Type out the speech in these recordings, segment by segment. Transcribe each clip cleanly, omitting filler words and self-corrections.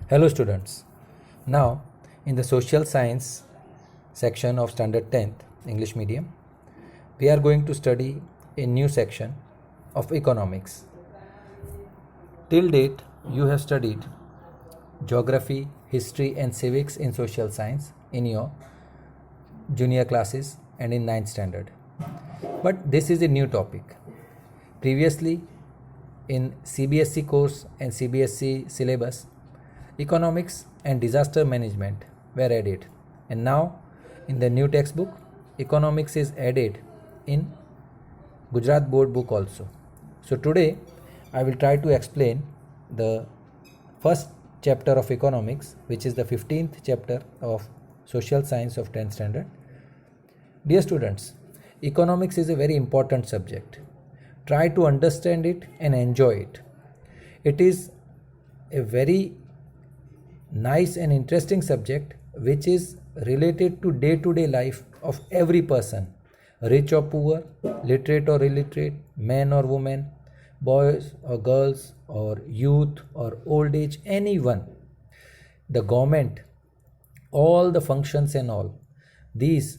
Hello students. Now in the social science section of standard 10th English medium, we are going to study a new section of economics. Till date you have studied geography, history and civics in social science in your junior classes and in 9th standard. But this is a new topic. Previously in CBSE course and CBSE syllabus, economics and disaster management were added, and now in the new textbook economics is added in Gujarat board book also. So today I will try to explain the first chapter of economics, which is the 15th chapter of social science of 10th standard. Dear students, economics is a very important subject. Try to understand it and enjoy it. It is a very nice and interesting subject which is related to day-to-day life of every person, rich or poor, literate or illiterate, man or woman, boys or girls, or youth or old age, anyone, the government, all the functions and all these.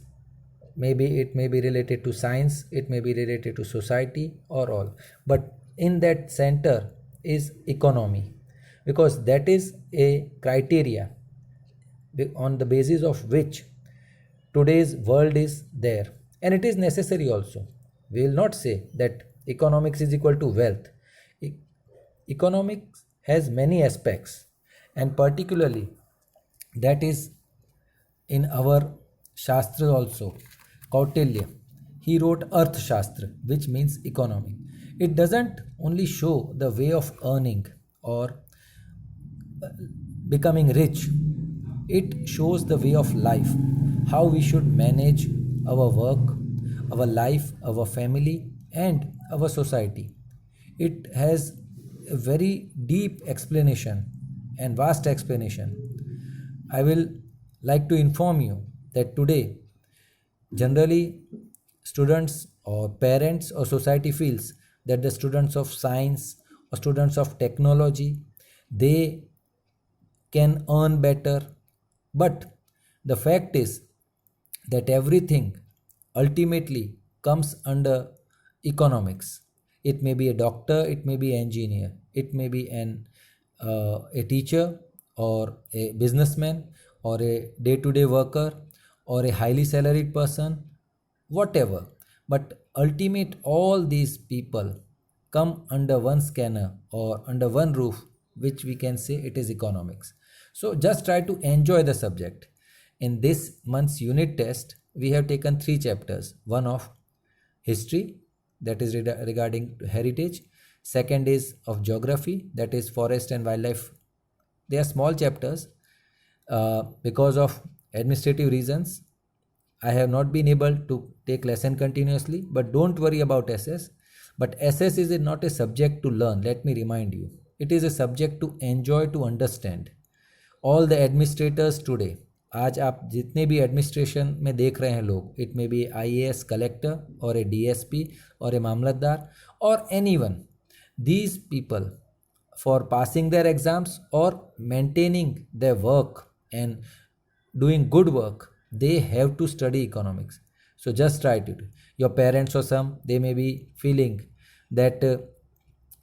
Maybe it may be related to science, it may be related to society or all, but in that center is economy, because that is a criteria on the basis of which today's world is there, and it is necessary also. We will not say that economics is equal to wealth. Economics has many aspects, and particularly that is in our shastra also. Kautilya, he wrote Arthashastra, which means economy. It doesn't only show the way of earning or becoming rich, it shows the way of life, how we should manage our work, our life, our family, and our society. It has a very deep explanation and vast explanation. I will like to inform you that today generally students or parents or society feels that the students of science or students of technology, they can earn better, but the fact is that everything ultimately comes under economics. It may be a doctor, it may be an engineer, it may be a teacher or a businessman or a day-to-day worker or a highly salaried person, whatever. But ultimate all these people come under one scanner or under one roof, which we can say it is economics. So just try to enjoy the subject. In this month's unit test, we have taken 3 chapters. One of history, that is regarding heritage. Second is of geography, that is forest and wildlife. They are small chapters. Because of administrative reasons, I have not been able to take lesson continuously, but don't worry about SS. But SS is not a subject to learn, let me remind you. It is a subject to enjoy, to understand. All the administrators today, आज आप जितने भी administration में देख रहे हैं लोग, it may be IAS collector और ए DSP और ए मामलतदार और anyone, these people, for passing their exams or maintaining their work and doing good work, they have to study economics. So just try to do. Your parents or some, they may be feeling that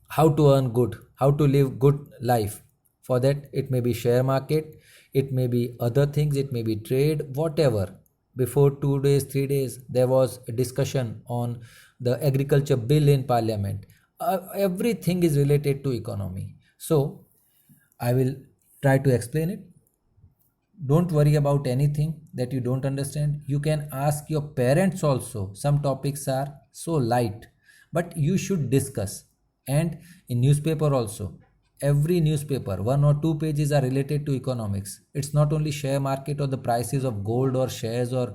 how to earn good, how to live good life. For that, it may be share market, it may be other things, it may be trade, whatever. Before 2 days, 3 days, there was a discussion on the agriculture bill in parliament. Everything is related to economy. So I will try to explain it. Don't worry about anything that you don't understand. You can ask your parents also. Some topics are so light, but you should discuss. And in newspaper also, every newspaper, 1 or 2 pages are related to economics. It's not only share market or the prices of gold or shares, or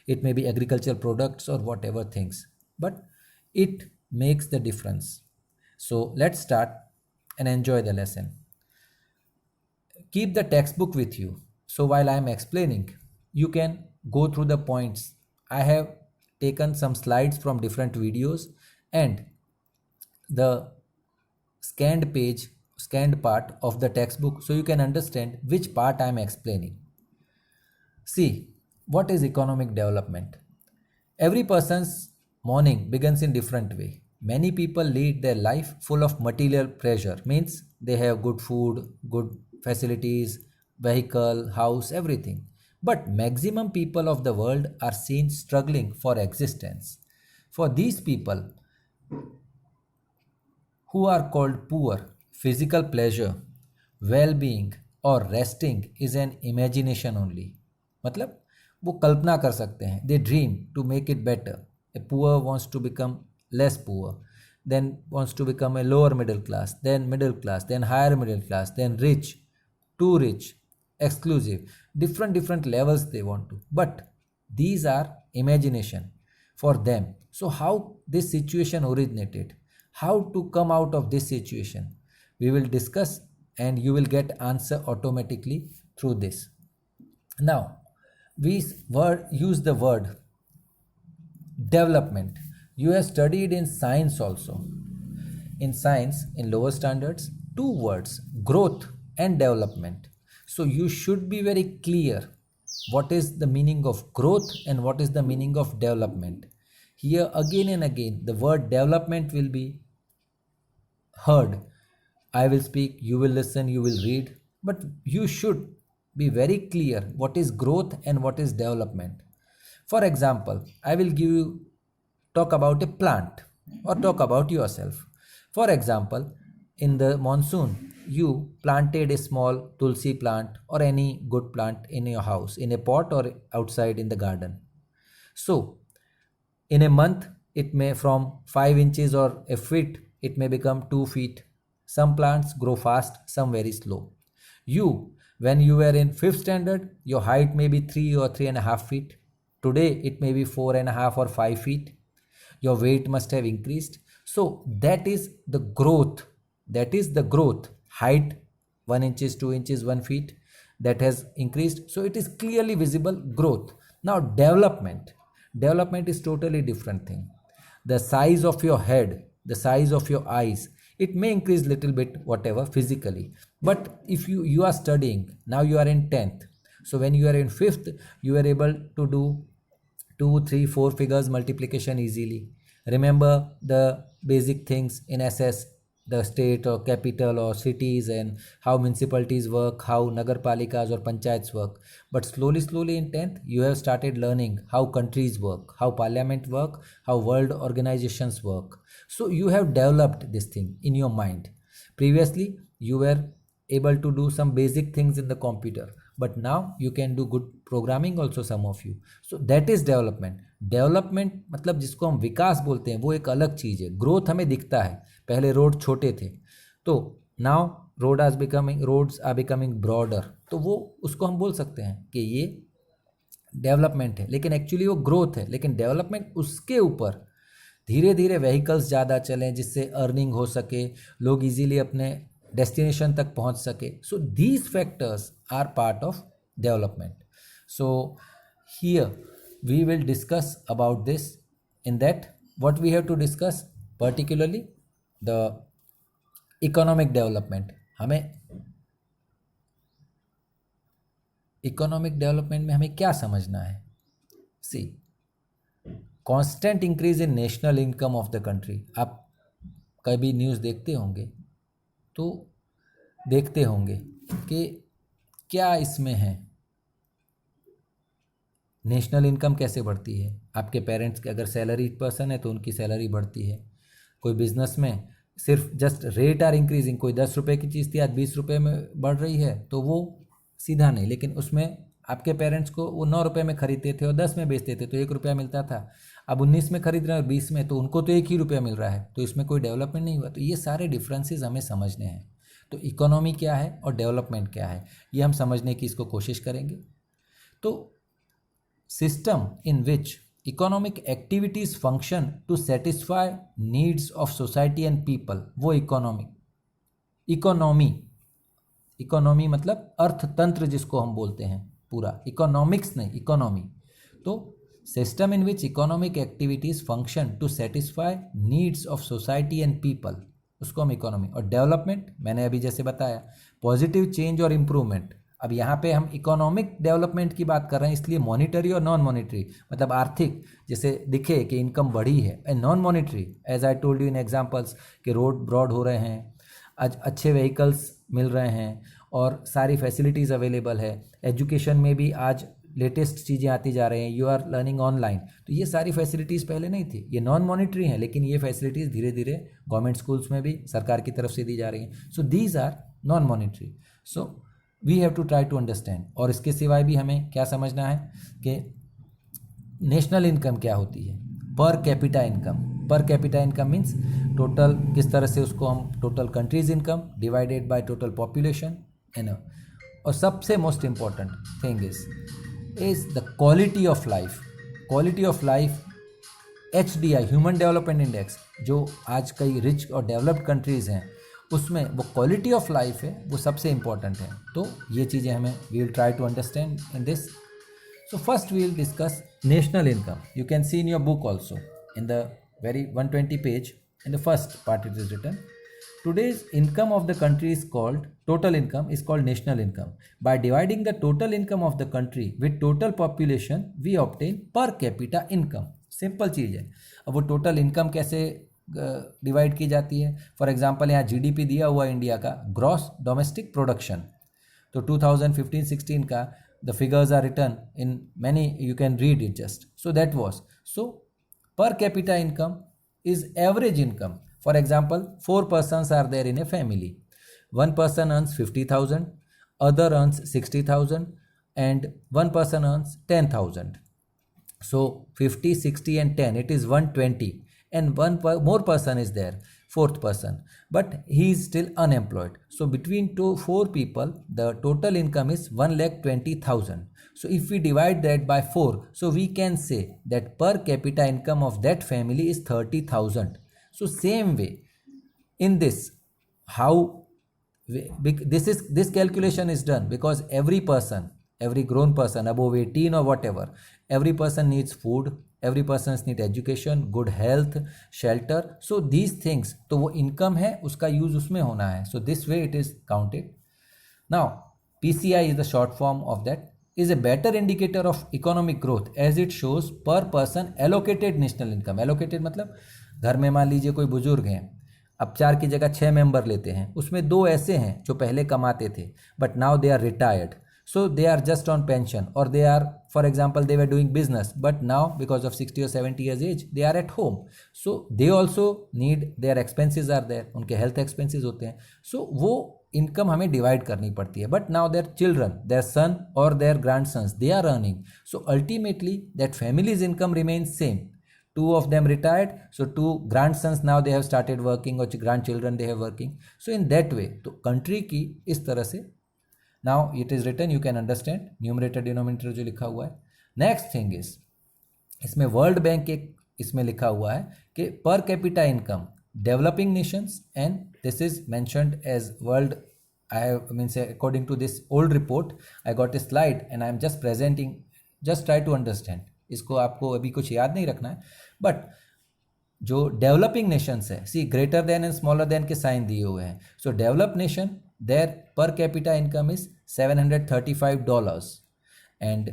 it may be agricultural products or whatever things, but it makes the difference. So let's start and enjoy the lesson. Keep the textbook with you, so while I am explaining, you can go through the points. I have taken some slides from different videos, and the scanned page scanned part of the textbook so you can understand which part I am explaining. See, what is economic development? Every person's morning begins in different way. Many people lead their life full of material pleasure, means they have good food, good facilities, vehicle, house, everything. But maximum people of the world are seen struggling for existence. For these people who are called poor, physical pleasure, well-being or resting is an imagination only. मतलब वो कल्पना कर सकते हैं. They dream to make it better. A poor wants to become less poor, then wants to become a lower middle class, then higher middle class, then rich, too rich, exclusive. Different levels they want to. But these are imagination for them. So how this situation originated? How to come out of this situation? We will discuss and you will get answer automatically through this. Now, we use the word development. You have studied in science also. In science, in lower standards, two words, growth and development. So you should be very clear what is the meaning of growth and what is the meaning of development. Here again and again the word development will be heard. I will speak, you will listen, you will read, but you should be very clear what is growth and what is development. For example, I will talk about a plant or talk about yourself. For example, in the monsoon, you planted a small tulsi plant or any good plant in your house, in a pot or outside in the garden. So, in a month, it may from 5 inches or a feet, it may become 2 feet. Some plants grow fast, some very slow. When you were in 5th standard, your height may be 3 or 3.5 feet. Today, it may be 4.5 or 5 feet. Your weight must have increased. So that is the growth. That is the growth. Height 1 inches, 2 inches, 1 feet. That has increased. So it is clearly visible growth. Now development. Development is totally different thing. The size of your head, the size of your eyes, it may increase little bit whatever physically. But if you are studying, now you are in 10th. So when you are in 5th, you are able to do 2, 3, 4 figures multiplication easily. Remember the basic things in SS, the state or capital or cities and how municipalities work, how nagarpalikas or panchayats work. But slowly in 10th, you have started learning how countries work, how parliament work, how world organizations work. So you have developed this thing in your mind. Previously, you were able to do some basic things in the computer, but now you can do good programming also, some of you. So that is development. Development मतलब जिसको हम विकास बोलते हैं वो एक अलग चीज़ है. Growth हमें दिखता है. पहले रोड छोटे थे तो now roads are becoming broader, तो वो उसको हम बोल सकते हैं कि ये डेवलपमेंट है, लेकिन एक्चुअली वो ग्रोथ है. लेकिन डेवलपमेंट उसके ऊपर धीरे धीरे व्हीकल्स ज़्यादा चलें जिससे अर्निंग हो सके, लोग इजीली अपने डेस्टिनेशन तक पहुंच सके. So these factors are part of development. So here we will discuss about this. In that, what we have to discuss particularly the economic development. हमें economic development में हमें क्या समझना है? See, constant increase in national income of the country. आप कभी news देखते होंगे तो देखते होंगे कि क्या इसमें है. नेशनल इनकम कैसे बढ़ती है? आपके पेरेंट्स के अगर सैलरी पर्सन है तो उनकी सैलरी बढ़ती है. कोई बिजनेस में सिर्फ जस्ट रेट आर इंक्रीजिंग, कोई 10 रुपये की चीज़ थी आज 20 रुपये में बढ़ रही है तो वो सीधा नहीं, लेकिन उसमें आपके पेरेंट्स को वो 9 रुपये में खरीदते थे और 10 में बेचते थे तो 1 रुपया मिलता था. अब 19 में खरीद रहे हैं और 20 में, तो उनको तो 1 ही रुपया मिल रहा है, तो इसमें कोई डेवलपमेंट नहीं हुआ. तो ये सारे डिफरेंसेस हमें समझने हैं. तो इकोनॉमी क्या है और डेवलपमेंट क्या है ये हम समझने की इसको कोशिश करेंगे. तो system in which economic activities function to satisfy needs of society and people, वो इकोनॉमी मतलब अर्थतंत्र जिसको हम बोलते हैं, पूरा इकोनॉमिक्स नहीं, इकोनॉमी. तो system in which economic activities function to satisfy needs of society and people. उसको हम इकोनॉमी, और डेवलपमेंट मैंने अभी जैसे बताया पॉजिटिव चेंज और इम्प्रूवमेंट। अब यहाँ पे हम इकोनॉमिक डेवलपमेंट की बात कर रहे हैं, इसलिए मॉनिटरी और नॉन मॉनिटरी मतलब आर्थिक जैसे दिखे कि इनकम बढ़ी है, and non monetary as I told you in examples कि रोड ब्रॉड हो रहे हैं, अच्छे व्हीकल्स मिल रहे हैं और सारी फैसिलिटीज़ अवेलेबल है। एजुकेशन में भी आज लेटेस्ट चीज़ें आती जा रही हैं, यू आर लर्निंग ऑनलाइन, तो ये सारी फैसिलिटीज़ पहले नहीं थी। ये नॉन मॉनिटरी हैं, लेकिन ये फैसिलिटीज़ धीरे धीरे गवर्नमेंट स्कूल्स में भी सरकार की तरफ से दी जा रही हैं। So these are non monetary. So we have to try to understand. और इसके सिवाय भी हमें क्या समझना है कि नेशनल इनकम क्या होती है, per capita income. Per capita income means total, किस तरह से उसको हम total country's income divided by total population and. और सबसे most important thing is the quality of life. Quality of life HDI human development index, जो आज कई रिच और डेवलप्ड कंट्रीज़ हैं उसमें वो क्वालिटी ऑफ लाइफ है, वो सबसे इम्पॉर्टेंट है। तो ये चीज़ें हमें we will try to understand in this. So first we will discuss national income. You can see in your book also in the very 120 page, in the first part it is written, today's income of the country is called, total income is called national income. By dividing the total income of the country with total population we obtain per capita income. Simple चीज़ है। अब वो total income कैसे divide की जाती है? For example यहाँ GDP दिया हुआ इंडिया का, ग्रॉस डोमेस्टिक प्रोडक्शन, तो 2015-16 का the figures are written in many, you can read it just. So that was, so per capita income is average income. For example, 4 persons are there in a family. One person earns 50,000, other earns 60,000, and one person earns 10,000. So 50, 60 and 10, it is 120, and more person is there, fourth person, but he is still unemployed. So between 4 people the total income is 1,20,000. So if we divide that by 4, so we can say that per capita income of that family is 30,000. So same way in this, how this calculation is done, because every person, every grown person above 18 or whatever, every person needs food, every person needs education, good health, shelter. So these things, तो वो income है, उसका use उसमें होना है. So this way it is counted. Now PCI is the short form of that, is a better indicator of economic growth as it shows per person allocated national income. Allocated मतलब घर में मान लीजिए कोई बुजुर्ग हैं, अब 4 की जगह 6 मेंबर लेते हैं, उसमें 2 ऐसे हैं जो पहले कमाते थे but now they are retired, so they are just on pension, or they are, for example, they were doing business but now because of 60 or 70 years age they are at home, so they also need, their expenses are there, उनके health expenses होते हैं, so वो income हमें divide करनी पड़ती है. But now their children, their son और their grandsons, they are earning, so ultimately that family's income remains same. 2 of them retired, so 2 grandsons now they have started working, or grandchildren they have working. So in that way, तो country की इस तरह से, now it is written, you can understand numerator denominator जो लिखा हुआ है. next thing is, इसमें वर्ल्ड बैंक एक इसमें लिखा हुआ है कि per capita income developing nations, and this is mentioned as world, I means according to this old report I got a slide and I am just presenting, just try to understand. इसको आपको अभी कुछ याद नहीं रखना है, but जो developing nations है, see greater than and smaller than के साइन दिए हुए हैं. So develop nation, their per capita income is $735, and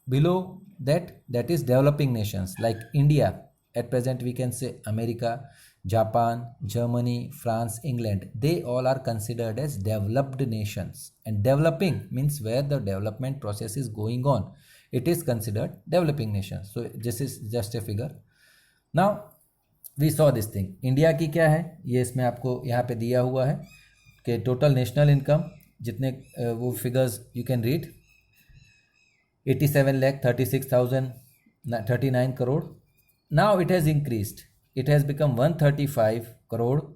below that is developing nations like India. At present we can say America, Japan, Germany, France, England, they all are considered as developed nations, and developing means where the development process is going on, it is considered developing nations. So this is just a figure. Now we saw this thing. India की क्या है ये इसमें आपको यहाँ पे दिया हुआ है कि टोटल नेशनल इनकम जितने वो figures you can read, 87,36,039 crore. Now it has increased. It has become 135 crore,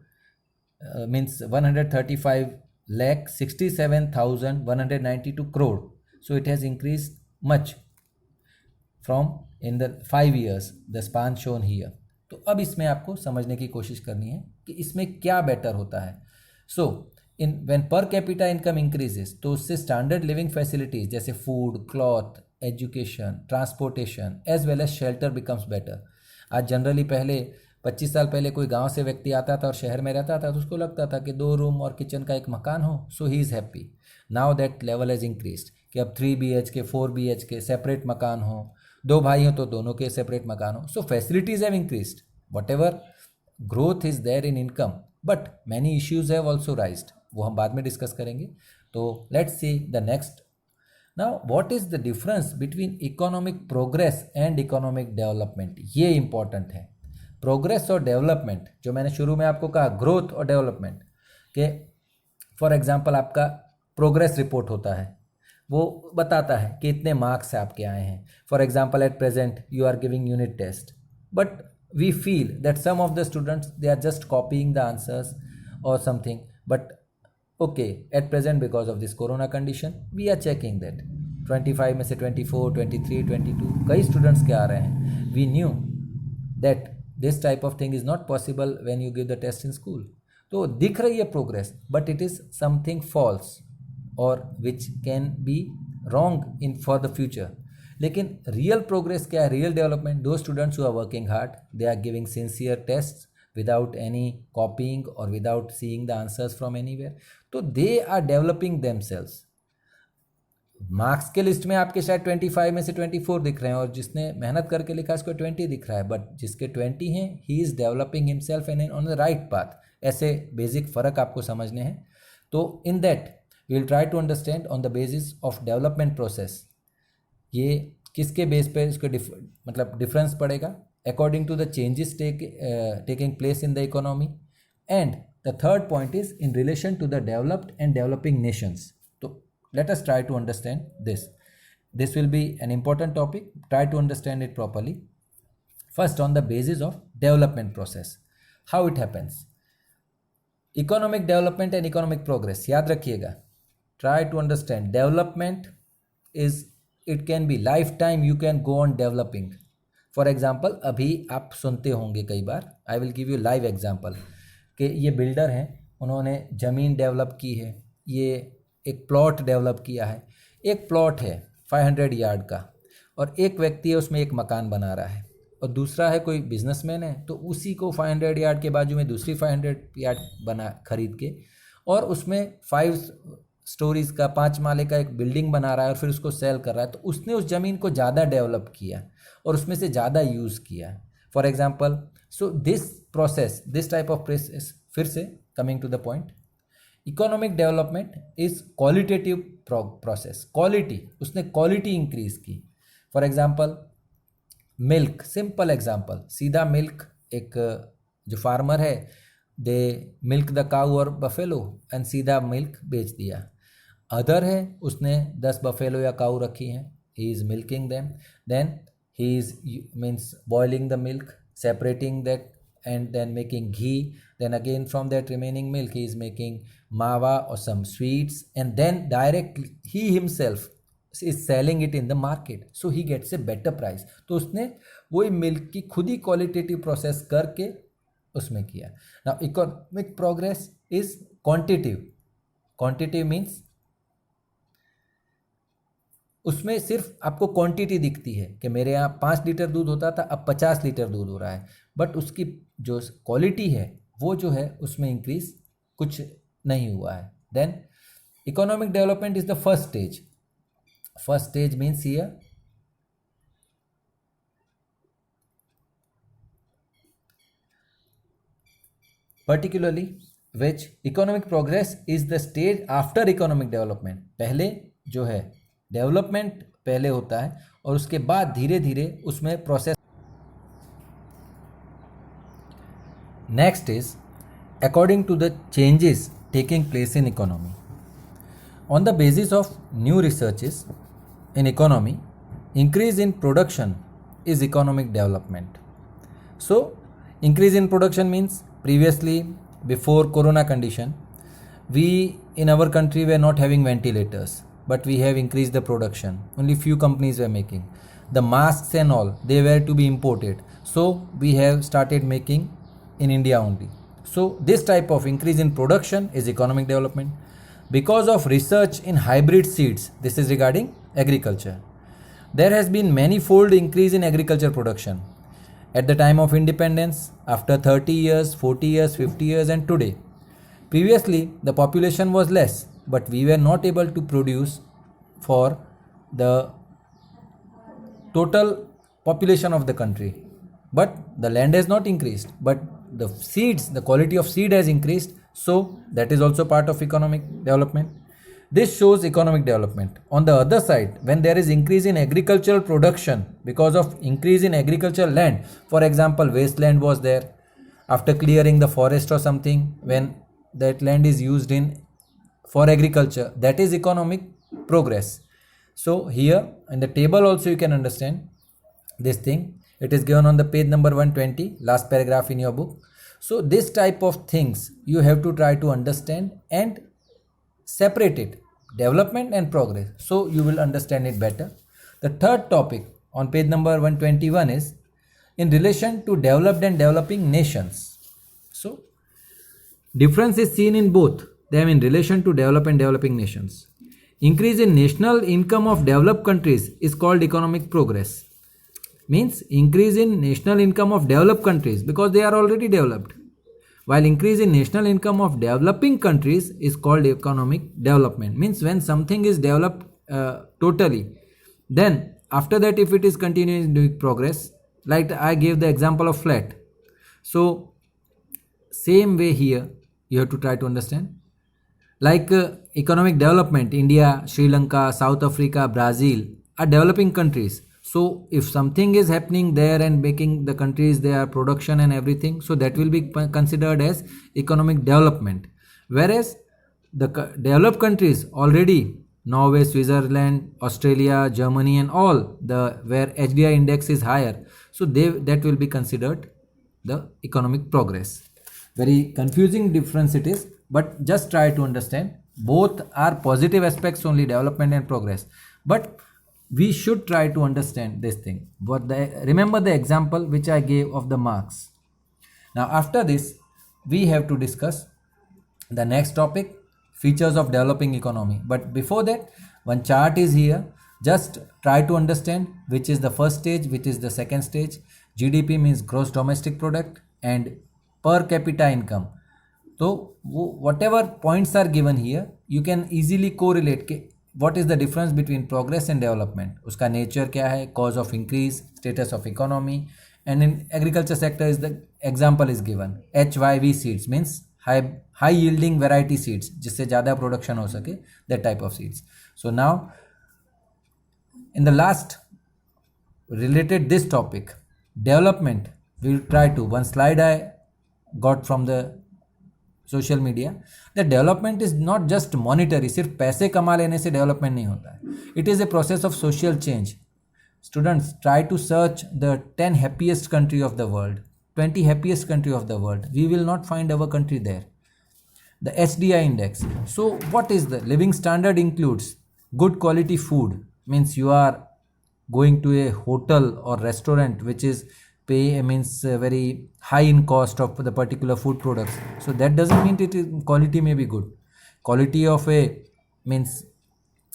means 135,67,192 crore. So it has increased much from in the 5 years, the span shown here. तो अब इसमें आपको समझने की कोशिश करनी है कि इसमें क्या बेटर होता है. So in when per capita income increases, तो उससे स्टैंडर्ड लिविंग फैसिलिटीज जैसे food, cloth, education, transportation as well as shelter becomes better. आज जनरली पहले 25 साल पहले कोई गांव से व्यक्ति आता था और शहर में रहता था तो उसको लगता था कि 2 रूम और किचन का एक मकान हो, so he is happy. Now that level has increased कि अब 3 BHK 4 BHK सेपरेट मकान हो, 2 भाई हो तो दोनों के सेपरेट मकान हो. So facilities have increased, whatever growth is there in income, but many issues have also raised. वो हम बाद में डिस्कस करेंगे. तो let's see the next. Now what is the difference between economic progress and economic development. ये important है. Progress और development, जो मैंने शुरू में आपको कहा ग्रोथ और डेवलपमेंट, के फॉर एग्जांपल आपका प्रोग्रेस रिपोर्ट होता है, वो बताता है कि इतने मार्क्स आपके आए हैं. For example at present you are giving unit test, but we feel that some of the students they are just copying the answers और something, but okay at present because of this corona condition we are checking that 25 में से 24, 23, 22 कई students के आ रहे हैं. We knew that this type of thing is not possible when you give the test in school. तो दिख रही है progress, but it is something false और which can be wrong in for the future. लेकिन real progress क्या है, real development, दो students who are working hard, they are giving sincere test without any copying or without seeing the answers from anywhere. तो they are developing themselves. Marks के list में आपके शायद 25 में से 24 दिख रहे हैं और जिसने मेहनत करके लिखा उसको 20 दिख रहा है, बट जिसके 20 हैं he is developing himself and on the right path. ऐसे बेसिक फ़र्क आपको समझने हैं. तो in that we will try to understand on the basis of development process. ये किसके बेस पे इसको मतलब डिफरेंस पड़ेगा according to the changes taking place in the economy. And the third point is in relation to the developed and developing nations. So let us try to understand this. This will be an important topic. Try to understand it properly. First, on the basis of development process, how it happens. Economic development and economic progress. याद रखिएगा. Try to understand. Development is, it can be lifetime you can go on developing. For example अभी आप सुनते होंगे कई बार, I will give you live example, कि ये बिल्डर हैं, उन्होंने ज़मीन डेवलप की है, ये एक प्लॉट डेवलप किया है. एक प्लॉट है 500 यार्ड का और एक व्यक्ति है उसमें एक मकान बना रहा है, और दूसरा है कोई बिजनेसमैन है तो उसी को 500 यार्ड के बाजू में दूसरी 500 यार्ड बना खरीद के और उसमें 5 स्टोरीज़ का 5 माले का एक बिल्डिंग बना रहा है और फिर उसको सेल कर रहा है. तो उसने उस ज़मीन को ज़्यादा डेवलप किया और उसमें से ज़्यादा यूज़ किया. For example, so this process, this type of process, फिर से coming to the point, economic development is qualitative process. Quality, उसने क्वालिटी इंक्रीज की. For example milk, simple example, सीधा मिल्क, एक जो फार्मर है दे मिल्क द काऊ और बफेलो एंड सीधा मिल्क बेच दिया. अदर है उसने 10 बफेलो या काऊ रखी हैं, he is milking them, then he is means boiling the milk, separating that and then making ghee, then again from that remaining milk he is making mawa or some sweets, and then directly he himself is selling it in the market, so he gets a better price. तो उसने वही milk की खुद ही qualitative process करके उसमें किया. Now economic progress is quantitative. Quantitative means उसमें सिर्फ आपको क्वांटिटी दिखती है कि मेरे यहाँ 5 लीटर दूध होता था अब 50 लीटर दूध हो रहा है, बट उसकी जो क्वालिटी है वो जो है उसमें इंक्रीज कुछ नहीं हुआ है. Then economic development is the first stage. First stage means here particularly which economic progress is the stage after economic development. पहले जो है डेवलपमेंट पहले होता है और उसके बाद धीरे धीरे उसमें process. Next is according to the changes taking place in economy. On the basis of new researches in economy, increase in production is economic development. So increase in production means previously before corona condition we in our country we are not having ventilators, but we have increased the production. Only few companies were making the masks and all, they were to be imported, so we have started making in India only. So this type of increase in production is economic development. Because of research in hybrid seeds, this is regarding agriculture, there has been manifold increase in agriculture production. at the time of independence, after 30 years, 40 years, 50 years, and today. Previously, the population was less, but we were not able to produce for the total population of the country. But the land has not increased, but the seeds, the quality of seed has increased, so that is also part of economic development. This shows economic development. On the other side, when there is increase in agricultural production because of increase in agricultural land, for example, wasteland was there, after clearing the forest or something, when that land is used in for agriculture, that is economic progress. So here in the table also you can understand this thing. It is given on the page number 120, last paragraph in your book. So this type of things you have to try to understand and separate it, development and progress, so you will understand it better. The third topic on page number 121 is in relation to developed and developing nations. So difference is seen in both them in relation to developed and developing nations. Increase in national income of developed countries is called economic progress. Means increase in national income of developed countries because they are already developed, while increase in national income of developing countries is called economic development. Means when something is developed totally, then after that if it is continuing doing progress, like I gave the example of flat, so same way here you have to try to understand. Like economic development, India, Sri Lanka, South Africa, Brazil are developing countries. So if something is happening there and making the countries their production and everything, so that will be considered as economic development. Whereas the developed countries already, Norway, Switzerland, Australia, Germany and all, the where HDI index is higher, so that will be considered the economic progress. Very confusing difference it is, but just try to understand. Both are positive aspects only, development and progress. But we should try to understand this thing. But remember the example which I gave of the marks. Now after this, we have to discuss the next topic, features of developing economy. But before that, one chart is here. Just try to understand which is the first stage, which is the second stage. GDP means gross domestic product and per capita income. So whatever points are given here, you can easily correlate what is the difference between progress and development. Uska nature kya hai, cause of increase, status of economy, and in agriculture sector is the example is given. HYV seeds means high yielding variety seeds, jisse zyada production ho sake, that type of seeds. So now in the last related this topic, development, we'll try to, one slide I got from the social media, the development is not just monetary, सिर्फ पैसे कमा लेने से development नहीं होता है. It is a process of social change. Students, try to search the 10 happiest country of the world, 20 happiest country of the world. We will not find our country there. The HDI index. So what is the living standard? Includes good quality food, means you are going to a hotel or restaurant which is very high in cost of the particular food products. So that doesn't mean it is quality may be good. Quality of a means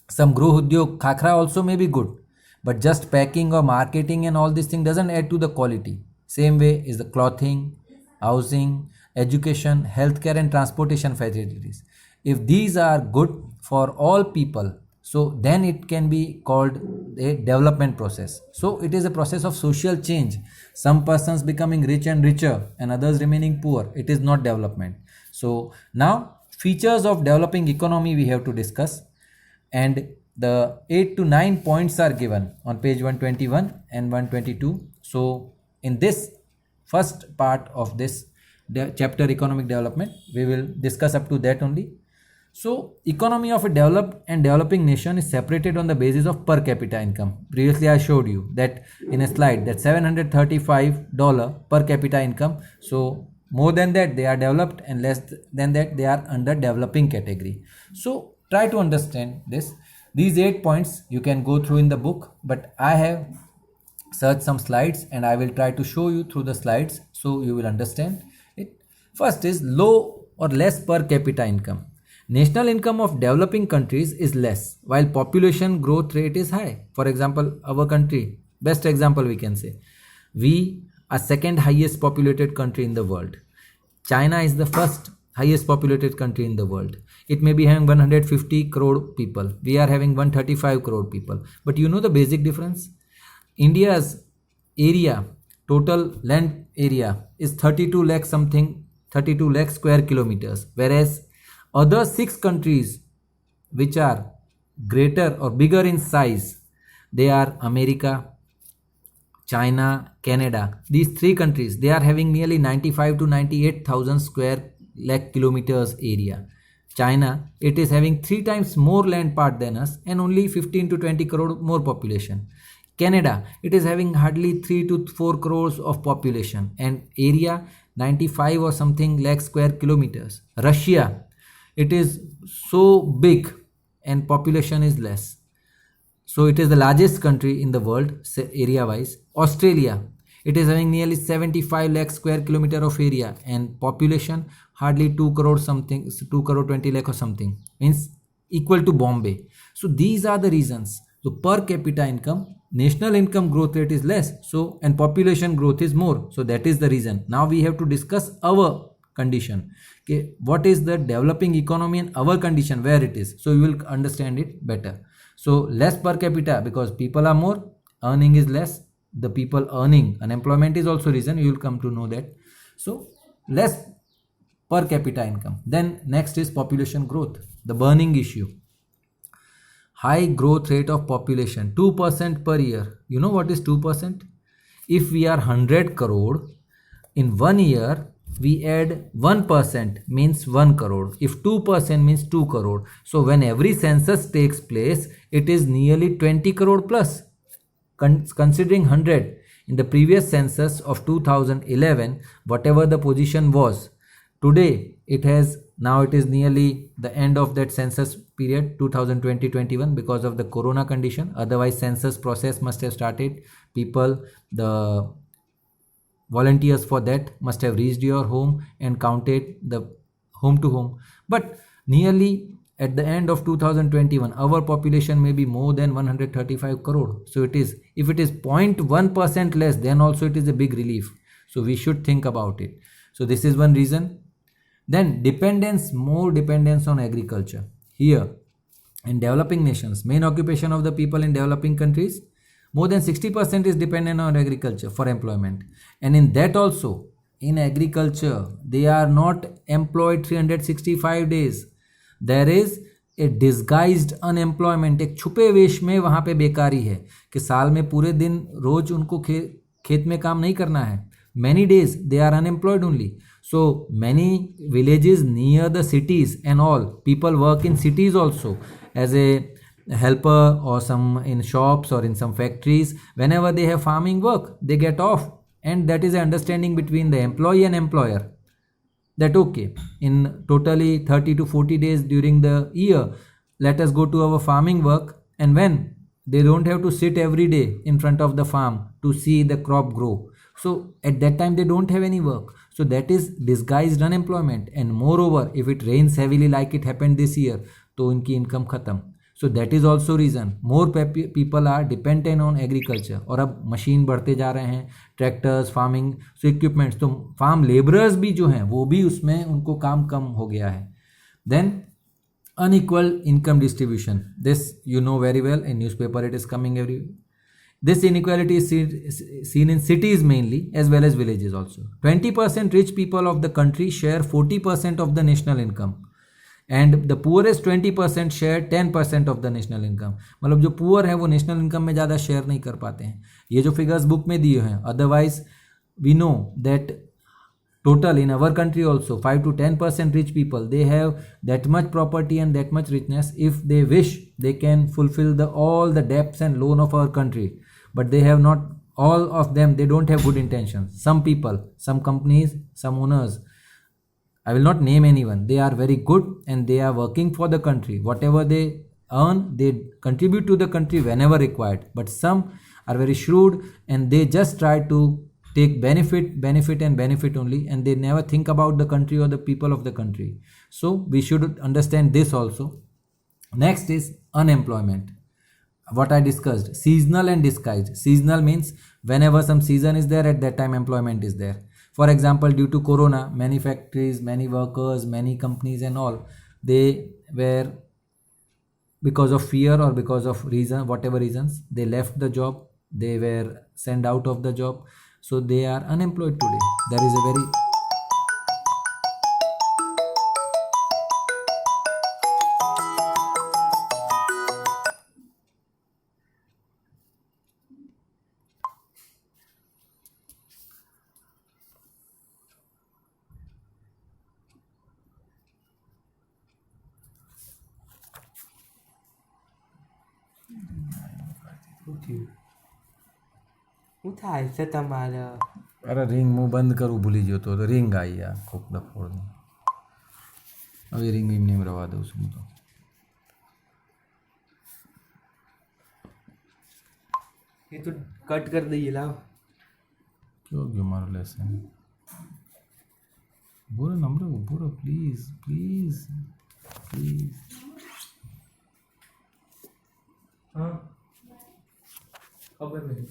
some Gruh Udyog Khakra also may be good, but just packing or marketing and all this thing doesn't add to the quality. Same way is the clothing, housing, education, healthcare and transportation facilities. If these are good for all people, so then it can be called a development process. So it is a process of social change. Some persons becoming rich and richer and others remaining poor. It is not development. So now features of developing economy we have to discuss, and the 8 to 9 points are given on page 121 and 122. So in this first part of this chapter economic development, we will discuss up to that only. So economy of a developed and developing nation is separated on the basis of per capita income. Previously I showed you that in a slide that $735 per capita income. So more than that they are developed and less than that they are under developing category. So try to understand this. These 8 points you can go through in the book, but I have searched some slides and I will try to show you through the slides so you will understand it. First is low or less per capita income. National income of developing countries is less while population growth rate is high. For example, our country, best example we can say, we a second highest populated country in the world. China is the first highest populated country in the world. It may be having 150 crore people. We are having 135 crore people. But you know the basic difference? India's area, total land area is 32 lakh something, 32 lakh square kilometers. Whereas other 6 countries which are greater or bigger in size, they are America, China, Canada. These 3 countries, they are having nearly 95 to 98,000 square lakh kilometers area. China, it is having 3 times more land part than us and only 15 to 20 crore more population. Canada, it is having hardly 3 to 4 crores of population and area 95 or something lakh square kilometers. Russia, it is so big and population is less. So it is the largest country in the world area wise. Australia, it is having nearly 75 lakh square kilometer of area and population hardly 2 crore something, 2 crore 20 lakh or something, means equal to Bombay. So these are the reasons. So per capita income, national income growth rate is less, so and population growth is more. So that is the reason. Now we have to discuss our condition. Okay, what is the developing economy and our condition, where it is, so you will understand it better. So less per capita because people are more, earning is less, the people earning, unemployment is also reason, you will come to know that. So less per capita income. Then next is population growth, the burning issue. High growth rate of population, 2% per year. You know what is 2%? If we are 100 crore, in 1 year we add 1% means 1 crore. If 2% means 2 crore. So when every census takes place, it is nearly 20 crore plus. Considering 100, in the previous census of 2011, whatever the position was, today it has, now it is nearly the end of that census period 2020-21 because of the corona condition. Otherwise census process must have started. People, the volunteers for that must have reached your home and counted the home to home. But nearly at the end of 2021, our population may be more than 135 crore. So it is, if it is 0.1% less, then also it is a big relief. So we should think about it. So this is one reason. Then dependence, more dependence on agriculture. Here in developing nations, main occupation of the people in developing countries, more than 60% is dependent on agriculture for employment. And in that also, in agriculture, they are not employed 365 days. There is a disguised unemployment. एक छुपे वेश में वहाँ पे बेकारी है कि साल में पूरे दिन रोज उनको खेत में काम नहीं करना है. Many days they are unemployed only. So many villages near the cities and all, people work in cities also as a helper or some in shops or in some factories. Whenever they have farming work, they get off, and that is an understanding between the employee and employer that okay, in totally 30 to 40 days during the year, let us go to our farming work, and when they don't have to sit every day in front of the farm to see the crop grow. So at that time they don't have any work. So that is disguised unemployment. And moreover, if it rains heavily like it happened this year, तो उनकी income खत्म. So that is also reason more people are dependent on agriculture. और अब machine बढ़ते जा रहे हैं, tractors, farming equipments, तो फार्म लेबरर्स भी जो हैं वो भी उसमें उनको काम कम हो गया है. Then unequal income distribution. This you know very well, in newspaper it is coming every. This inequality is seen in cities mainly as well as villages also. 20% rich people of the country share 40% of the national income. And the poorest 20% share 10% of the national income. मतलब जो poor है वो national income में ज़्यादा share नहीं कर पाते हैं. ये जो फिगर्स बुक में दिए हैं. Otherwise we know that total in our country also 5 to 10% rich people, they have that much property and that much richness. If they wish, they can fulfill all the debts and loan of our country, but they have not, all of them, they don't have good intentions. Some people, some companies, some owners, I will not name anyone, they are very good and they are working for the country. Whatever they earn, they contribute to the country whenever required. But some are very shrewd and they just try to take benefit only, and they never think about the country or the people of the country. So we should understand this also. Next is unemployment. what I discussed, seasonal and disguised. Seasonal means whenever some season is there, at that time employment is there. For example, due to corona, many factories, many workers, many companies and all, they were, because of fear or because of reason, whatever reasons, they left the job, they were sent out of the job, so they are unemployed today. There is a very શું થયું? શું થાય છે તમારે? અરે ring હું બંધ કરવું ભૂલી ગયો તો રિંગ આવી આ કોક ડફોડની. હવે રિંગ એમને એમ રવા દઉં છું હું તો. એ તો કટ કરી દઈએ, લાવ. કયો ગયો મારો લેસન? ઊભો રહો નમ્ર, ઊભો રહો પ્લીઝ પ્લીઝ પ્લીઝ. હા, ખબર નહીં.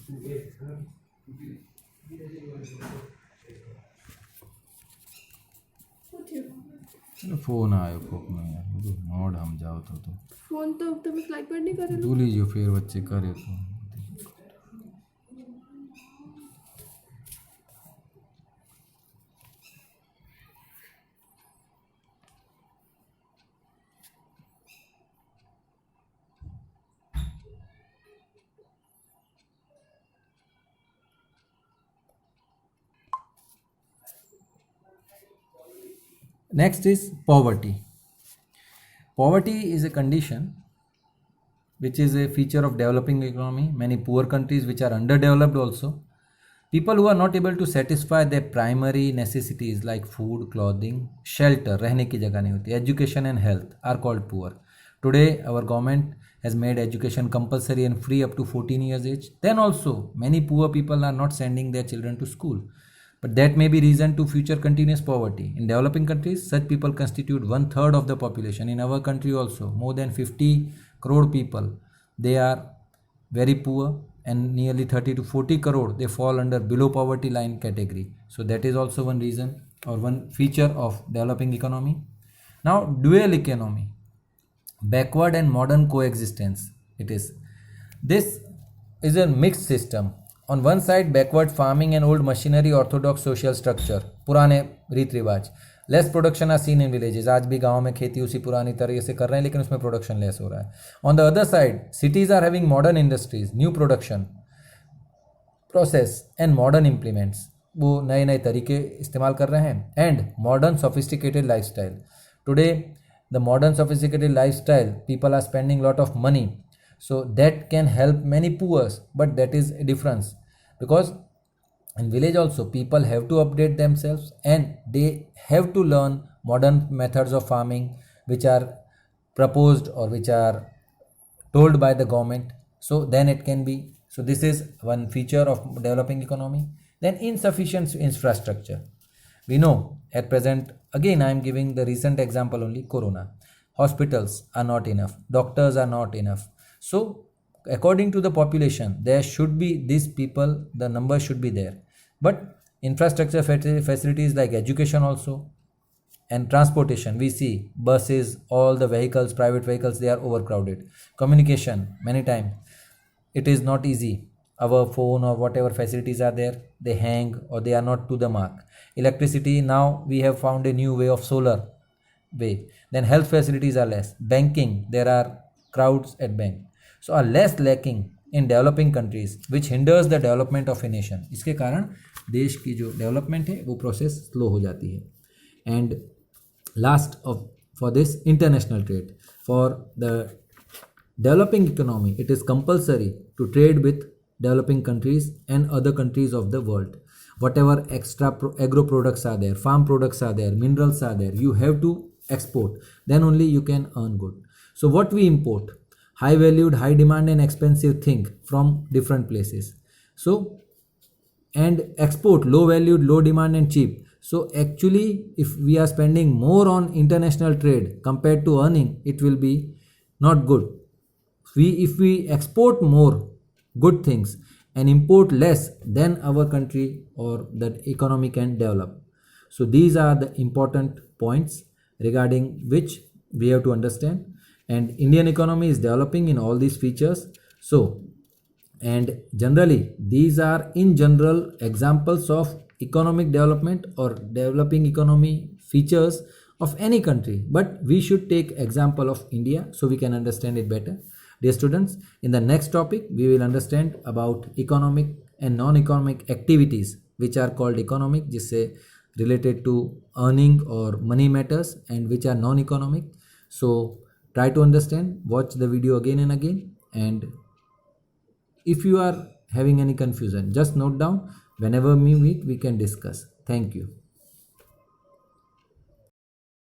ફોન આવ્યો કોકનો યાર, બધું નોડ સમજાવતો હતો. ફોન તો તમે ફ્લાઇટ પર નહીં કરેલું? ભૂલી ગયો, ફેર વચ્ચે કર્યો તો. Next is poverty. Poverty is a condition which is a feature of developing economy. Many poor countries which are underdeveloped also. People who are not able to satisfy their primary necessities like food, clothing, shelter, रहने की जगह नहीं होती, education and health are called poor. Today our government has made education compulsory and free up to 14 years age. Then also many poor people are not sending their children to school. But that may be reason to future continuous poverty. In developing countries, such people constitute 1/3 of the population. In our country also, more than 50 crore people, they are very poor, and nearly 30 to 40 crore, they fall under below poverty line category. So that is also one reason or one feature of developing economy. Now, dual economy, backward and modern coexistence. This is a mixed system. On one side, backward farming and old machinery, orthodox social structure, पुराने रीत रिवाज. Less production are seen in villages. आज भी गाँव में खेती उसी पुरानी तरीके से कर रहे हैं, लेकिन उसमें प्रोडक्शन लेस हो रहा है. On the other side, cities are having modern industries, new production process and modern implements. वो नए नए तरीके इस्तेमाल कर रहे हैं. And modern sophisticated life style. Today the modern sophisticated life style, people are spending lot of money. So that can help many poor, but that is a difference, because in village also people have to update themselves and they have to learn modern methods of farming which are proposed or which are told by the government. So then it can be. So this is one feature of developing economy. Then insufficient infrastructure. We know at present, again I am giving the recent example only, corona. Hospitals are not enough, doctors are not enough. So according to the population, there should be these people, the number should be there. But infrastructure facilities like education also and transportation, we see buses, all the vehicles, private vehicles, they are overcrowded. Communication, many times it is not easy. Our phone or whatever facilities are there, they hang or they are not to the mark. Electricity, now we have found a new way of solar way. Then health facilities are less. Banking, there are crowds at bank. So are less lacking in developing countries, which hinders the development of a nation. इसके कारण देश की जो development है वो process slow हो जाती है. And last of for this, international trade. For the developing economy, it is compulsory to trade with developing countries and other countries of the world. Whatever extra agro products are there, farm products are there, minerals are there, you have to export. Then only you can earn good. So what we import? High valued, high demand and expensive thing from different places. So and export low valued, low demand and cheap. So actually if we are spending more on international trade compared to earning, it will be not good if we export more good things and import less, then our country or that economy can develop. So these are the important points regarding which we have to understand. And Indian economy is developing in all these features. So, and generally these are in general examples of economic development or developing economy features of any country, but we should take example of India so we can understand it better. Dear students, in the next topic we will understand about economic and non-economic activities which are called economic, जिससे related to earning or money matters, and which are non-economic. So try to understand, watch the video again and again, and if you are having any confusion, just note down. Whenever we meet, we can discuss. Thank you.